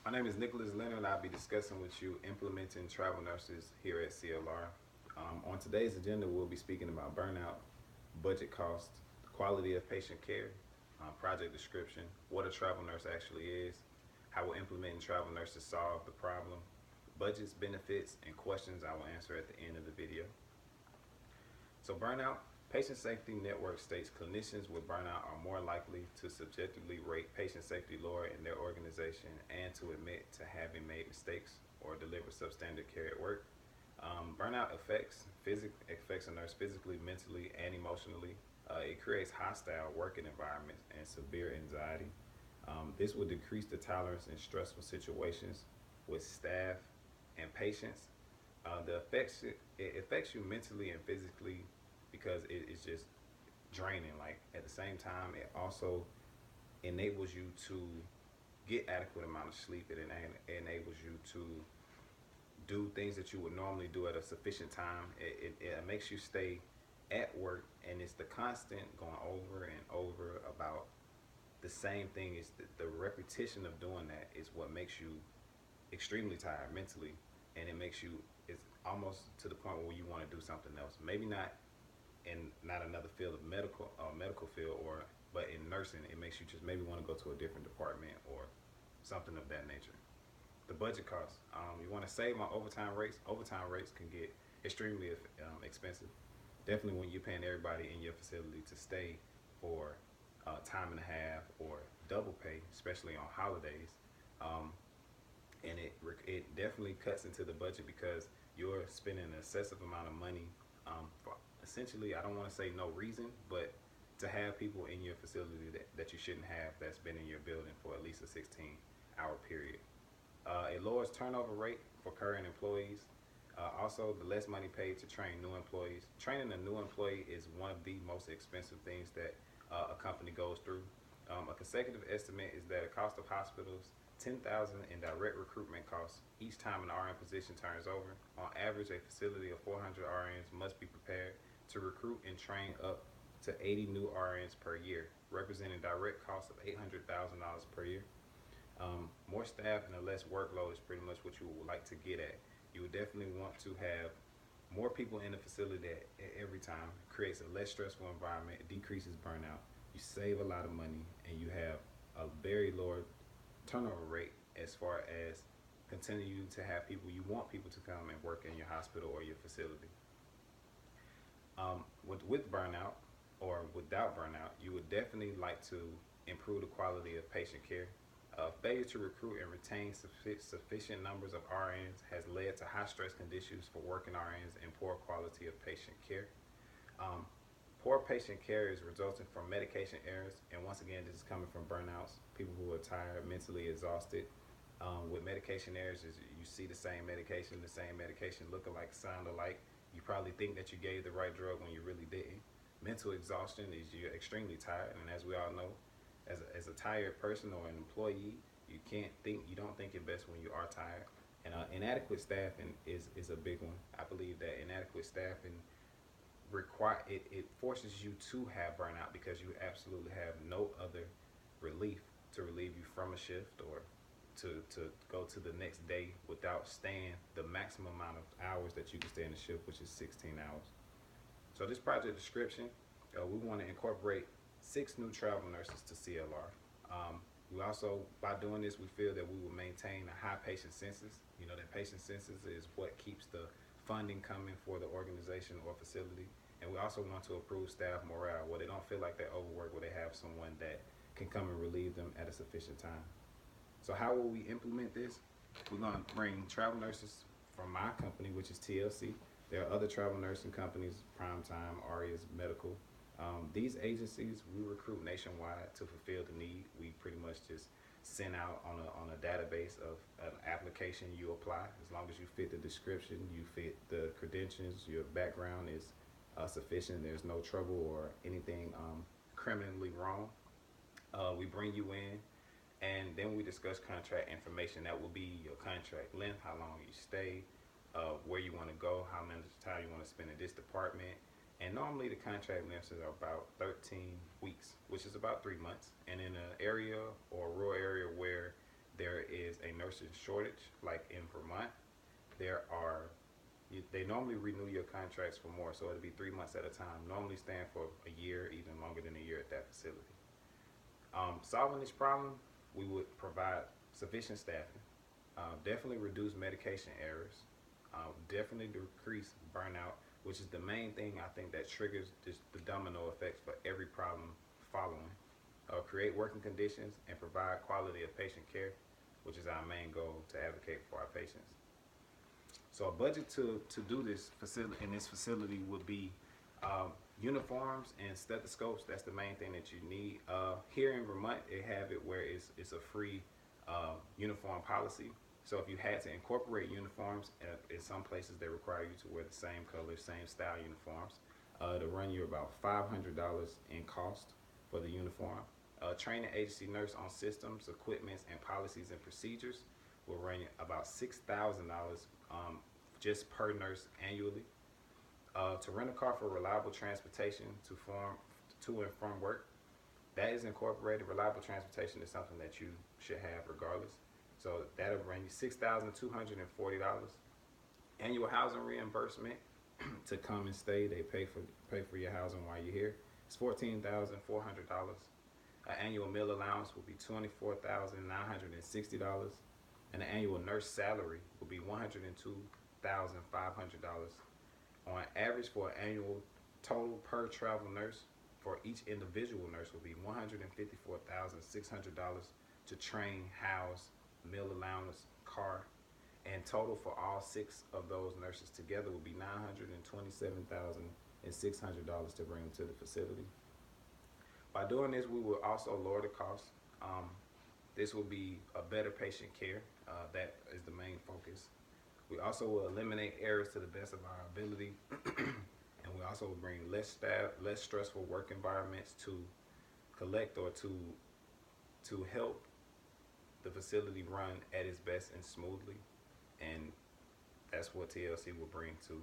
My name is Leonard, and I'll be discussing with you implementing travel nurses here at CLR. On today's agenda, we'll be speaking about burnout, budget cost, quality of patient care, project description, what a travel nurse actually is, how will implementing travel nurses solve the problem, budgets, benefits, and questions I will answer at the end of the video. So burnout, patient safety network states clinicians with burnout are more likely to subjectively rate patient safety lower in their organization and to admit to having made mistakes or delivered substandard care at work. Burnout affects a nurse physically, mentally, and emotionally. It creates hostile working environments and severe anxiety. This will decrease the tolerance in stressful situations with staff and patients. It affects you mentally and physically because it is just draining. Like at the same time, it also enables you to get adequate amount of sleep. It enables you to do things that you would normally do at a sufficient time. It makes you stay at work, and it's the constant going over and over about the same thing. Is the repetition of doing that is what makes you extremely tired mentally, and it makes you, it's almost to the point where you want to do something else. Maybe not another field of medical field, or but in nursing, it makes you just maybe want to go to a different department or something of that nature. The budget costs. You want to save on overtime rates. Overtime rates can get extremely expensive. Definitely when you're paying everybody in your facility to stay for time and a half or double pay, especially on holidays. Um, and it definitely cuts into the budget because you're spending an excessive amount of money for essentially, I don't want to say no reason, but to have people in your facility that you shouldn't have, that's been in your building for at least a 16-hour period. It lowers turnover rate for current employees. Also, the less money paid to train new employees. Training a new employee is one of the most expensive things that a company goes through. A consecutive estimate is that the cost of hospitals, 10,000 in direct recruitment costs each time an RN position turns over. On average, a facility of 400 RNs must be prepared to recruit and train up to 80 new RNs per year, representing direct costs of $800,000 per year. More staff and a less workload is pretty much what you would like to get at. You would definitely want to have more people in the facility at every time. It creates a less stressful environment. It decreases burnout. You save a lot of money, and you have a very low turnover rate as far as continue to have people. You want people to come and work in your hospital or your facility. With burnout or without burnout, you would definitely like to improve the quality of patient care. Failure to recruit and retain sufficient numbers of RNs has led to high stress conditions for working RNs and poor quality of patient care. Um, Poor patient care is resulting from medication errors, and once again, this is coming from burnouts, people who are tired, mentally exhausted. With medication errors, is you see the same medication look alike, sound alike. You probably think that you gave the right drug when you really didn't. Mental exhaustion is you're extremely tired, and as we all know, as a tired person or an employee, you don't think your best when you are tired. And inadequate staffing is a big one. I believe that inadequate staffing it forces you to have burnout because you absolutely have no other relief to relieve you from a shift or to go to the next day without staying the maximum amount of hours that you can stay in the shift, which is 16 hours. So this project description, we want to incorporate 6 new travel nurses to CLR. We also, by doing this, we feel that we will maintain a high patient census. You know, that patient census is what keeps the funding coming for the organization or facility. And we also want to improve staff morale, where they don't feel like they're overworked, where they have someone that can come and relieve them at a sufficient time. So how will we implement this? We're going to bring travel nurses from my company, which is TLC. There are other travel nursing companies, Primetime, Arias Medical. These agencies, we recruit nationwide to fulfill the need. We pretty much just send out on a database of an application. You apply as long as you fit the description, you fit the credentials, your background is sufficient. There's no trouble or anything criminally wrong. We bring you in, and then we discuss contract information. That will be your contract length, how long you stay, where you want to go, how much time you want to spend in this department. And normally the contract lengths are about 13 weeks, which is about 3 months. And in an area or a rural area where there is a nursing shortage, like in Vermont, they normally renew your contracts for more, so it'll be 3 months at a time. Normally staying for a year, even longer than a year at that facility. Solving this problem, we would provide sufficient staffing, definitely reduce medication errors, definitely decrease burnout, which is the main thing I think that triggers the domino effects for every problem following. Create working conditions and provide quality of patient care, which is our main goal to advocate for our patients. So a budget to do this facility would be uniforms and stethoscopes. That's the main thing that you need. Here in Vermont, they have it where it's a free uniform policy. So if you had to incorporate uniforms, in some places they require you to wear the same color, same style uniforms. To run you about $500 in cost for the uniform. Train an agency nurse on systems, equipments, and policies and procedures will run you about $6,000 just per nurse annually. To rent a car for reliable transportation to and from work, that is incorporated. Reliable transportation is something that you should have regardless. So that'll run you $6,240. Annual housing reimbursement to come and stay. They pay for your housing while you're here. It's $14,400. An annual meal allowance will be $24,960, and the annual nurse salary will be $102,500. On average, for an annual total per travel nurse for each individual nurse will be $154,600 to train, house, meal allowance, car, and total for all 6 of those nurses together will be $927,600 to bring them to the facility. By doing this, we will also lower the cost. This will be a better patient care. That is the main focus. We also will eliminate errors to the best of our ability, and we also will bring less staff, less stressful work environments to collect or to help the facility run at its best and smoothly, and that's what TLC will bring to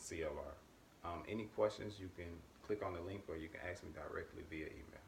CLR. Any questions, you can click on the link or you can ask me directly via email.